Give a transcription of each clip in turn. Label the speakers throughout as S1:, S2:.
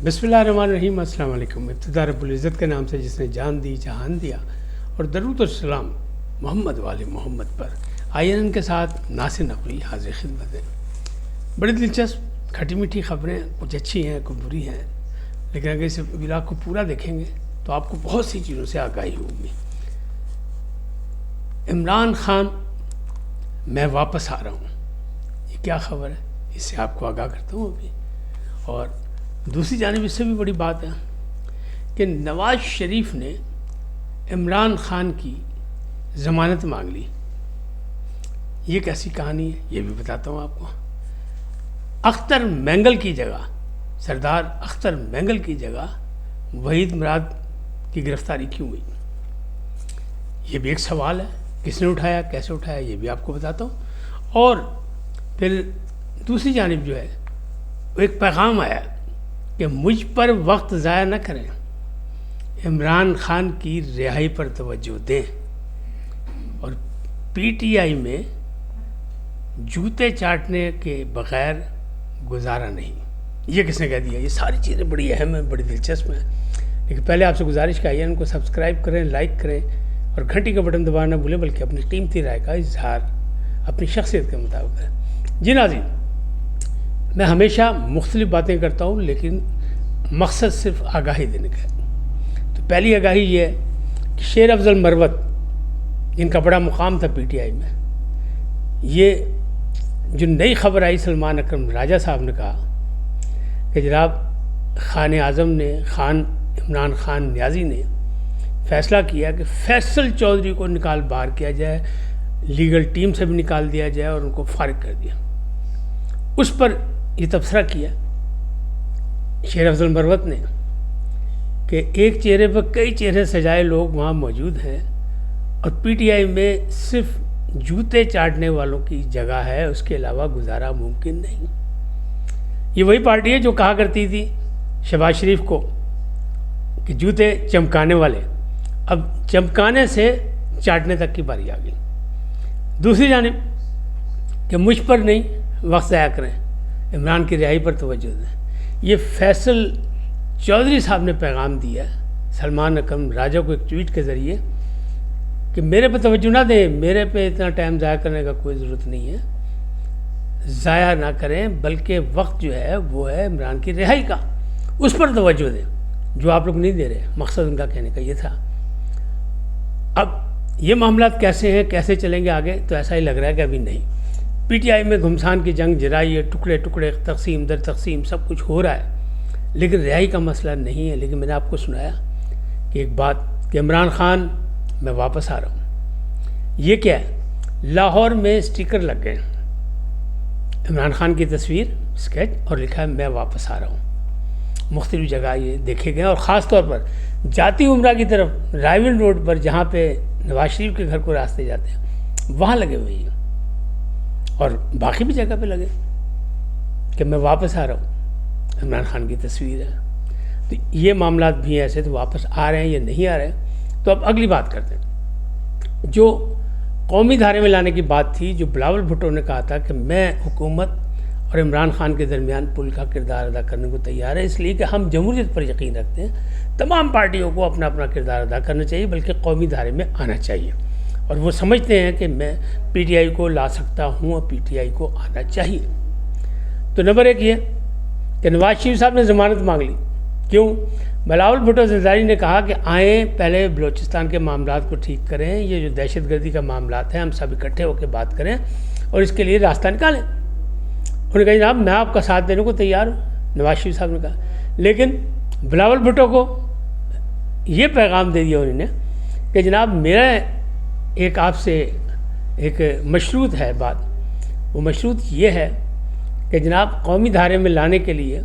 S1: بسم اللہ الرحمن الرحیم۔ السلام علیکم۔ ابتدا رب العزت کے نام سے جس نے جان دی جہان دیا، اور درود و سلام محمد والے محمد پر۔ آئین کے ساتھ ناصر نقوی حاضر خدمت ہے۔ بڑی دلچسپ کھٹی میٹھی خبریں، کچھ اچھی ہیں کچھ بری ہیں، لیکن اگر اس ولاگ کو پورا دیکھیں گے تو آپ کو بہت سی چیزوں سے آگاہی ہوگی۔ عمران خان میں واپس آ رہا ہوں، یہ کیا خبر ہے؟ اس سے آپ کو آگاہ کرتا ہوں ابھی۔ اور دوسری جانب اس سے بھی بڑی بات ہے کہ نواز شریف نے عمران خان کی ضمانت مانگ لی۔ یہ کیسی کہانی ہے یہ بھی بتاتا ہوں آپ کو۔ اختر مینگل کی جگہ، سردار اختر مینگل کی جگہ وحید مراد کی گرفتاری کیوں ہوئی؟ یہ بھی ایک سوال ہے، کس نے اٹھایا، کیسے اٹھایا، یہ بھی آپ کو بتاتا ہوں۔ اور پھر دوسری جانب جو ہے وہ ایک پیغام آیا کہ مجھ پر وقت ضائع نہ کریں، عمران خان کی رہائی پر توجہ دیں، اور پی ٹی آئی میں جوتے چاٹنے کے بغیر گزارا نہیں۔ یہ کس نے کہہ دیا؟ یہ ساری چیزیں بڑی اہم ہیں، بڑی دلچسپ ہیں، لیکن پہلے آپ سے گزارش کہ ان کو سبسکرائب کریں، لائک کریں اور گھنٹی کا بٹن دبانا نہ بھولیں، بلکہ اپنی قیمتی رائے کا اظہار اپنی شخصیت کے مطابق کریں۔ جی ناظرین، میں ہمیشہ مختلف باتیں کرتا ہوں، لیکن مقصد صرف آگاہی دینے کا ہے۔ تو پہلی آگاہی یہ ہے کہ شیر افضل مروت، جن کا بڑا مقام تھا پی ٹی آئی میں، یہ جو نئی خبر آئی، سلمان اکرم راجہ صاحب نے کہا کہ جناب خان اعظم نے، عمران خان نیازی نے فیصلہ کیا کہ فیصل چودھری کو نکال باہر کیا جائے، لیگل ٹیم سے بھی نکال دیا جائے اور ان کو فارغ کر دیا۔ اس پر یہ تبصرہ کیا شیر افضل مروت نے کہ ایک چہرے پر کئی چہرے سجائے لوگ وہاں موجود ہیں، اور پی ٹی آئی میں صرف جوتے چاٹنے والوں کی جگہ ہے، اس کے علاوہ گزارا ممکن نہیں۔ یہ وہی پارٹی ہے جو کہا کرتی تھی شہباز شریف کو کہ جوتے چمکانے والے، اب چمکانے سے چاٹنے تک کی باری آ گئی۔ دوسری جانب کہ مجھ پر نہیں وقت ضائع کریں، عمران کی رہائی پر توجہ دیں۔ یہ فیصل چودھری صاحب نے پیغام دیا سلمان اکرم راجہ کو ایک ٹویٹ کے ذریعے کہ میرے پہ توجہ نہ دیں، میرے پہ اتنا ٹائم ضائع کرنے کا کوئی ضرورت نہیں ہے، ضائع نہ کریں، بلکہ وقت جو ہے وہ ہے عمران کی رہائی کا، اس پر توجہ دیں، جو آپ لوگ نہیں دے رہے۔ مقصد ان کا کہنے کا یہ تھا۔ اب یہ معاملات کیسے ہیں، کیسے چلیں گے آگے، تو ایسا ہی لگ رہا ہے کہ ابھی نہیں۔ پی ٹی آئی میں گھمسان کی جنگ جرائی ہے، ٹکڑے ٹکڑے، تقسیم در تقسیم، سب کچھ ہو رہا ہے، لیکن رہائی کا مسئلہ نہیں ہے۔ لیکن میں نے آپ کو سنایا کہ ایک بات کہ عمران خان میں واپس آ رہا ہوں، یہ کیا ہے؟ لاہور میں اسٹیکر لگ گئے، عمران خان کی تصویر، اسکیچ، اور لکھا ہے میں واپس آ رہا ہوں۔ مختلف جگہ یہ دیکھے گئے، اور خاص طور پر جاتی عمرہ کی طرف رائیول روڈ پر جہاں پہ نواز شریف کے گھر کو راستے جاتے ہیں وہاں لگے ہوئے ہیں، اور باقی بھی جگہ پہ لگے کہ میں واپس آ رہا ہوں، عمران خان کی تصویر ہے۔ تو یہ معاملات بھی ایسے تو واپس آ رہے ہیں یا نہیں آ رہے ہیں۔ تو اب اگلی بات کرتے ہیں، جو قومی دھارے میں لانے کی بات تھی، جو بلاول بھٹو نے کہا تھا کہ میں حکومت اور عمران خان کے درمیان پل کا کردار ادا کرنے کو تیار ہے، اس لیے کہ ہم جمہوریت پر یقین رکھتے ہیں، تمام پارٹیوں کو اپنا اپنا کردار ادا کرنا چاہیے، بلکہ قومی دھارے میں آنا چاہیے، اور وہ سمجھتے ہیں کہ میں پی ٹی آئی کو لا سکتا ہوں اور پی ٹی آئی کو آنا چاہیے۔ تو نمبر ایک یہ کہ نواز شریف صاحب نے ضمانت مانگ لی۔ کیوں؟ بلاول بھٹو زرداری نے کہا کہ آئیں پہلے بلوچستان کے معاملات کو ٹھیک کریں، یہ جو دہشت گردی کا معاملات ہیں ہم سب اکٹھے ہو کے بات کریں اور اس کے لیے راستہ نکالیں۔ انہوں نے کہا جناب میں آپ کا ساتھ دینے کو تیار ہوں، نواز شریف صاحب نے کہا، لیکن بلاول بھٹو کو یہ پیغام دے دیا انہوں نے کہ جناب میرا ایک آپ سے ایک مشروط ہے بات، وہ مشروط یہ ہے کہ جناب قومی دھارے میں لانے کے لیے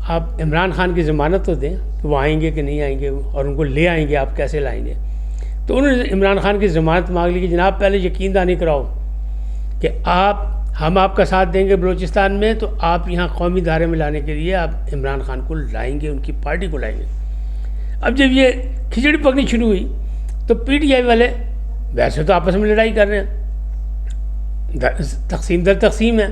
S1: آپ عمران خان کی ضمانت تو دیں کہ وہ آئیں گے کہ نہیں آئیں گے، اور ان کو لے آئیں گے آپ کیسے لائیں گے۔ تو انہوں نے عمران خان کی ضمانت مانگ لی کہ جناب پہلے یقین دہانی کراؤ کہ ہم آپ کا ساتھ دیں گے بلوچستان میں، تو آپ یہاں قومی دھارے میں لانے کے لیے آپ عمران خان کو لائیں گے، ان کی پارٹی کو لائیں گے۔ اب جب یہ کھچڑی پکنی شروع ہوئی تو پی ٹی آئی والے ویسے تو آپس میں لڑائی کر رہے ہیں، تقسیم در تقسیم ہے،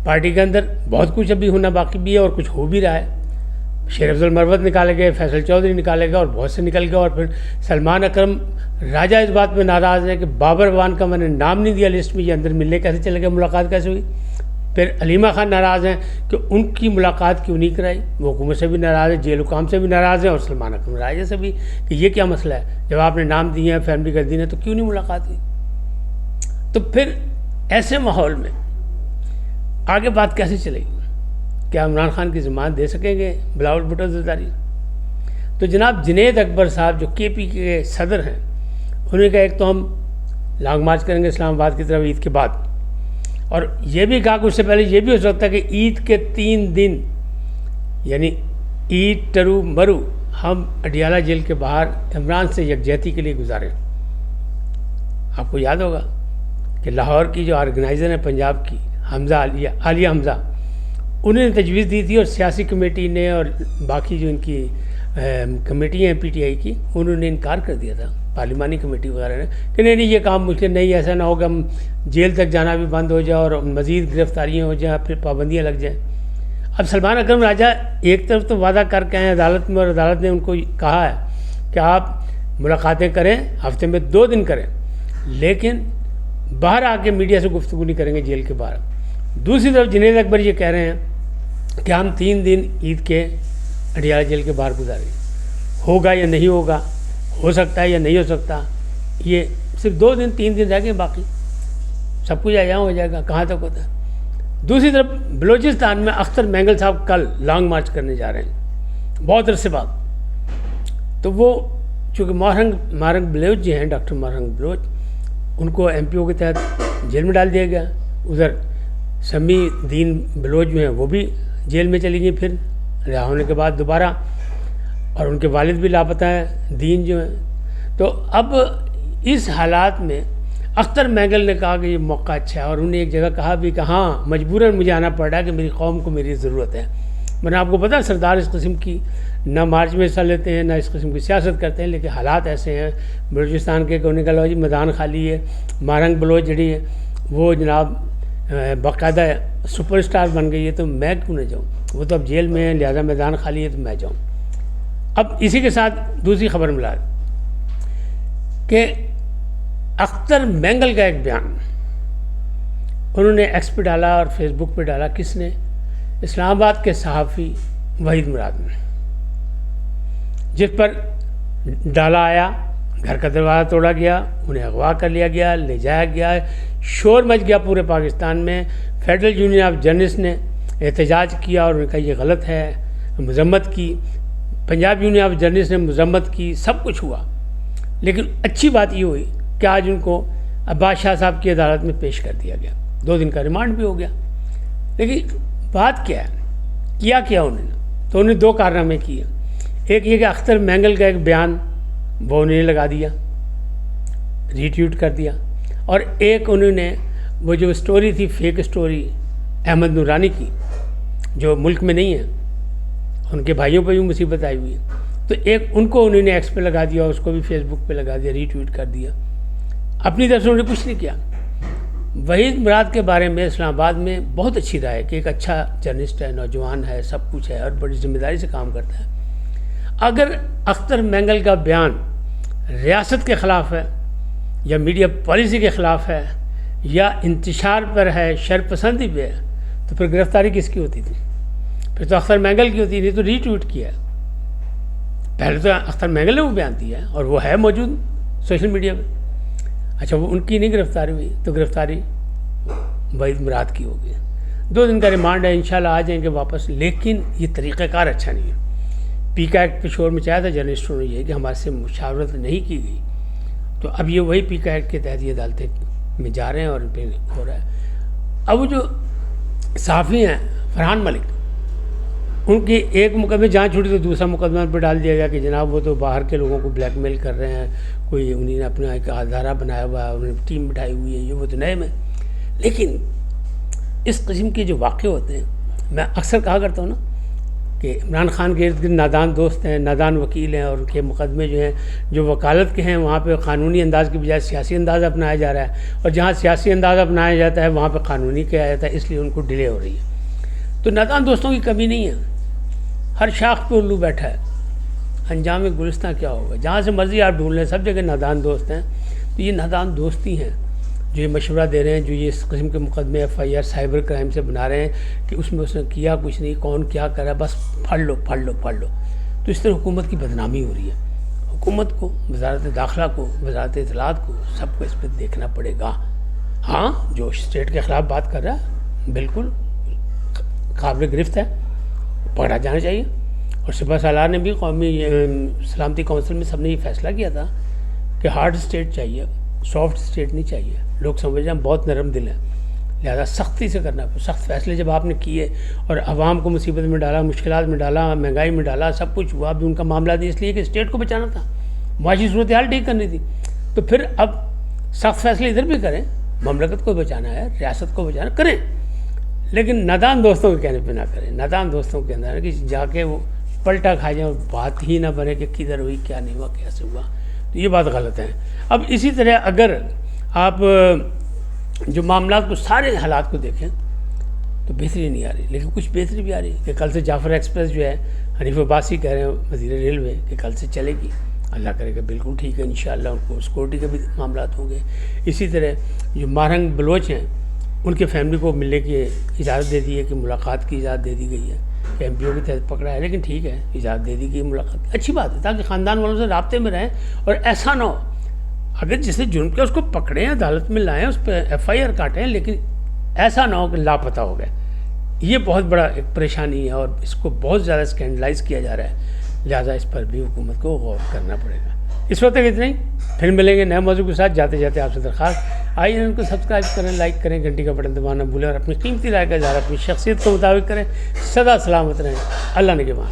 S1: پارٹی کے اندر بہت کچھ ابھی ہونا باقی بھی ہے اور کچھ ہو بھی رہا ہے، شیر افضل مروت نکالے گئے، فیصل چودھری نکالے گئے اور بہت سے نکل گئے. اور پھر سلمان اکرم راجہ اس بات پہ ناراض ہیں کہ بابر وان کا میں نے نام نہیں دیا لسٹ میں، یہ اندر ملنے کیسے چلے گئے، ملاقات کیسے ہوئی. پھر علیمہ خان ناراض ہیں کہ ان کی ملاقات کیوں نہیں کرائی، وہ حکومت سے بھی ناراض ہیں، جیل حکام سے بھی ناراض ہیں، اور سلمان اکرم راجہ سے بھی کہ یہ کیا مسئلہ ہے، جب آپ نے نام دیے ہیں فیملی گردین ہے تو کیوں نہیں ملاقات ہوئی. تو پھر ایسے ماحول میں آگے بات کیسے چلے گی؟ کیا عمران خان کی ضمانت دے سکیں گے بلاول بھٹو زرداری؟ تو جناب جنید اکبر صاحب جو کے پی کے صدر ہیں، انہوں نے کہا ایک تو ہم لانگ مارچ کریں گے اسلام آباد کی طرف عید کے بعد، اور یہ بھی کہا کہ اس سے پہلے یہ بھی ہو سکتا ہے کہ عید کے 3 دن یعنی عید ٹرو مرو ہم اڈیالہ جیل کے باہر عمران سے یکجہتی کے لیے گزاریں. آپ کو یاد ہوگا کہ لاہور کی جو آرگنائزر ہیں پنجاب کی حمزہ عالیہ حمزہ، انہوں نے تجویز دی تھی، اور سیاسی کمیٹی نے اور باقی جو ان کی کمیٹی ہیں پی ٹی آئی کی، انہوں نے انکار کر دیا تھا، پارلیمانی کمیٹی وغیرہ نے، کہ نہیں یہ کام مشکل نہیں، ایسا نہ ہوگا ہم جیل تک جانا بھی بند ہو جائے اور مزید گرفتاریاں ہو جائیں، پھر پابندیاں لگ جائیں. اب سلمان اکرم راجہ ایک طرف تو وعدہ کر کے ہیں عدالت میں، اور عدالت نے ان کو کہا ہے کہ آپ ملاقاتیں کریں، ہفتے میں 2 دن کریں، لیکن باہر آ کے میڈیا سے گفتگو نہیں کریں گے جیل کے باہر. دوسری طرف جنید اکبر یہ کہہ رہے ہیں کہ ہم 3 دن عید کے اڈیالہ جیل کے باہر گزاریں. ہوگا یا نہیں ہوگا، ہو سکتا ہے یا نہیں ہو سکتا، یہ صرف 2 دن 3 دن رہ گئے، باقی سب کچھ یہاں ہو جائے گا، کہاں تک ہوتا ہے. دوسری طرف بلوچستان میں اختر مینگل صاحب کل لانگ مارچ کرنے جا رہے ہیں بہت عرصے بعد. تو وہ چونکہ مارنگ بلوچ جو ہیں، ڈاکٹر مارنگ بلوچ، ان کو ایم پی او کے تحت جیل میں ڈال دیا گیا. ادھر سمی دین بلوچ جو ہیں وہ بھی جیل میں چلی گئی پھر رہا ہونے کے بعد دوبارہ، اور ان کے والد بھی لاپتہ ہیں دین جو ہیں. تو اب اس حالات میں اختر مینگل نے کہا کہ یہ موقع اچھا ہے، اور انہوں نے ایک جگہ کہا بھی کہ ہاں مجبوراً مجھے آنا پڑ رہا ہے کہ میری قوم کو میری ضرورت ہے. میں آپ کو پتہ ہے سردار اس قسم کی نہ مارچ میں حصہ لیتے ہیں نہ اس قسم کی سیاست کرتے ہیں، لیکن حالات ایسے ہیں بلوچستان کے کہ انہوں نے کہا جی میدان خالی ہے. مارنگ بلوچ جڑی ہے وہ جناب باقاعدہ سپر اسٹار بن گئی ہے، تو میں کیوں نہ جاؤں، وہ تو اب جیل میں ہے، لہٰذا میدان خالی ہے تو میں جاؤں. اب اسی کے ساتھ دوسری خبر ملا کہ اختر مینگل کا ایک بیان انہوں نے ایکس پہ ڈالا اور فیس بک پہ ڈالا. کس نے؟ اسلام آباد کے صحافی وحید مراد نے، جس پر ڈالا آیا، گھر کا دروازہ توڑا گیا، انہیں اغوا کر لیا گیا، لے جایا گیا، شور مچ گیا پورے پاکستان میں. فیڈرل یونین آف جرنلسٹ نے احتجاج کیا اور انہوں نے کہا یہ غلط ہے، مذمت کی. پنجاب یونین آف جرنلسٹ نے مذمت کی، سب کچھ ہوا. لیکن اچھی بات یہ ہوئی کہ آج ان کو عباس شاہ صاحب کی عدالت میں پیش کر دیا گیا، 2 دن کا ریمانڈ بھی ہو گیا. لیکن بات کیا ہے، کیا انہوں نے؟ تو انہوں نے 2 کارنامے کیے. ایک یہ کہ اختر مینگل کا ایک بیان وہ انہوں نے لگا دیا، ری ٹویٹ کر دیا. اور ایک انہوں نے وہ جو سٹوری تھی، فیک سٹوری احمد نورانی کی جو ملک میں نہیں ہے، ان کے بھائیوں پہ بھی مصیبت آئی ہوئی ہے، تو ایک ان کو انہوں نے ایکس پہ لگا دیا، اس کو بھی فیس بک پہ لگا دیا، ری ٹویٹ کر دیا. اپنی طرف سے انہوں نے کچھ نہیں کیا. وحید مراد کے بارے میں اسلام آباد میں بہت اچھی رائے کہ ایک اچھا جرنلسٹ ہے، نوجوان ہے، سب کچھ ہے اور بڑی ذمہ داری سے کام کرتا ہے. اگر اختر مینگل کا بیان ریاست کے خلاف ہے یا میڈیا پالیسی کے خلاف ہے یا انتشار پر ہے، شر پسندی پہ ہے، تو پھر گرفتاری کس کی ہوتی تھی؟ پھر تو اختر مینگل کی ہوتی تھی. تو ری ٹویٹ کیا ہے، پہلے تو اختر مینگل نے وہ بیان دیا ہے اور وہ ہے موجود سوشل میڈیا پہ. اچھا وہ ان کی نہیں گرفتاری ہوئی، تو گرفتاری وحید مراد کی ہو گئی. 2 دن کا ریمانڈ ہے، انشاءاللہ آ جائیں گے واپس. لیکن یہ طریقہ کار اچھا نہیں ہے. پی کا ایکٹ پہ شور مچایا تھا جرنلسٹوں نے یہ کہ ہمارے سے مشاورت نہیں کی گئی، تو اب یہ وہی پی کا ایکٹ کے تحت یہ عدالتیں میں جا رہے ہیں اور ان پہ ہو رہا ہے. اب وہ جو صحافی ہیں فرحان ملک، ان کی ایک مقدمے جان چھوٹی تو دوسرا مقدمہ پہ ڈال دیا گیا کہ جناب وہ تو باہر کے لوگوں کو بلیک میل کر رہے ہیں، کوئی انہیں نے اپنا ایک ادارہ بنایا ہوا ہے، انہیں ٹیم بٹھائی ہوئی ہے، یہ وہ تو نئے میں. لیکن اس قسم کے جو واقع ہوتے ہیں، میں اکثر کہا کرتا ہوں نا کہ عمران خان کے ارد گرد نادان دوست ہیں، نادان وکیل ہیں، اور ان کے مقدمے جو ہیں جو وکالت کے ہیں وہاں پہ قانونی انداز کی بجائے سیاسی انداز اپنایا جا رہا ہے، اور جہاں سیاسی انداز اپنایا جاتا ہے وہاں پہ قانونی کیا جاتا ہے، اس لیے ان کو ڈیلے ہو رہی ہے. تو نادان دوستوں کی کمی نہیں ہے. ہر شاخ پہ الو بیٹھا ہے، انجام گلستہ کیا ہوگا؟ جہاں سے مرضی آپ ڈھونڈ لیں سب جگہ نادان دوست ہیں. تو یہ نادان دوستی ہیں جو یہ مشورہ دے رہے ہیں، جو یہ اس قسم کے مقدمے F I R cyber crime سے بنا رہے ہیں کہ اس میں اس نے کیا کچھ نہیں، کون کیا کر رہا ہے، بس پڑھ لو پڑھ لو پڑھ لو. تو اس طرح حکومت کی بدنامی ہو رہی ہے. حکومت کو، وزارت داخلہ کو، وزارت اطلاعات کو، سب کو اس پہ دیکھنا پڑے گا. ہاں جو اسٹیٹ کے خلاف بات کر رہا ہے بالکل قابل گرفت ہے، پکڑا جانا چاہیے. اور سپہ سالار نے بھی قومی سلامتی کونسل میں سب نے یہ فیصلہ کیا تھا کہ ہارڈ اسٹیٹ چاہیے، سافٹ اسٹیٹ نہیں چاہیے. لوگ سمجھ رہے ہیں بہت نرم دل ہے، لہذا سختی سے کرنا. سخت فیصلے جب آپ نے کیے اور عوام کو مصیبت میں ڈالا، مشکلات میں ڈالا، مہنگائی میں ڈالا، سب کچھ ہوا بھی ان کا معاملہ نہیں، اس لیے کہ اسٹیٹ کو بچانا تھا، معاشی صورتحال ٹھیک کرنی تھی. تو پھر اب سخت فیصلے ادھر بھی کریں، مملکت کو بچانا ہے، ریاست کو بچانا کریں، لیکن نادان دوستوں کے کہنے پہ نہ کریں. نادان دوستوں کے اندر کہ جا کے وہ پلٹا کھا جائیں اور بات ہی نہ بنے کہ کدھر ہوئی، کیا نہیں ہوا، کیسے ہوا. تو یہ بات غلط ہے. اب اسی طرح اگر آپ جو معاملات کو، سارے حالات کو دیکھیں تو بہتری نہیں آ رہی، لیکن کچھ بہتری بھی آ رہی ہے کہ کل سے جعفر ایکسپریس جو ہے، حنیف عباسی کہہ رہے ہیں وزیر ریلوے کہ کل سے چلے گی. اللہ کرے گا بالکل ٹھیک ہے انشاءاللہ. ان کو سیکورٹی کے بھی معاملات ہوں گے. اسی طرح جو مارنگ بلوچ ہیں ان کے فیملی کو ملنے کی اجازت دے دی ہے کہ ملاقات کی اجازت دے دی گئی ہے. ایم پی او کے تحت پکڑا ہے، لیکن ٹھیک ہے اجازت دے دی گئی ملاقات کی، اچھی بات ہے تاکہ خاندان والوں سے رابطے میں رہیں. اور ایسا نہ ہو اگر جس نے جرم کیا اس کو پکڑیں، عدالت میں لائیں، اس پہ ایف آئی آر کاٹیں، لیکن ایسا نہ ہو کہ لاپتہ ہو گئے. یہ بہت بڑا ایک پریشانی ہے اور اس کو بہت زیادہ اسکینڈلائز کیا جا رہا ہے. لہٰذا اس پر بھی حکومت کو غور کرنا پڑے گا. اس وقت تک اتنا ہی، پھر ملیں گے نئے موضوع کے ساتھ. جاتے جاتے آپ سے درخواست، آئیے ان کو سبسکرائب کریں، لائک کریں، گھنٹی کا بٹن دبانا نہ بھولیں اور اپنی قیمتی رائے کا اظہار اپنی شخصیت کے مطابق کریں. سدا سلامت رہیں. اللہ نگہبان.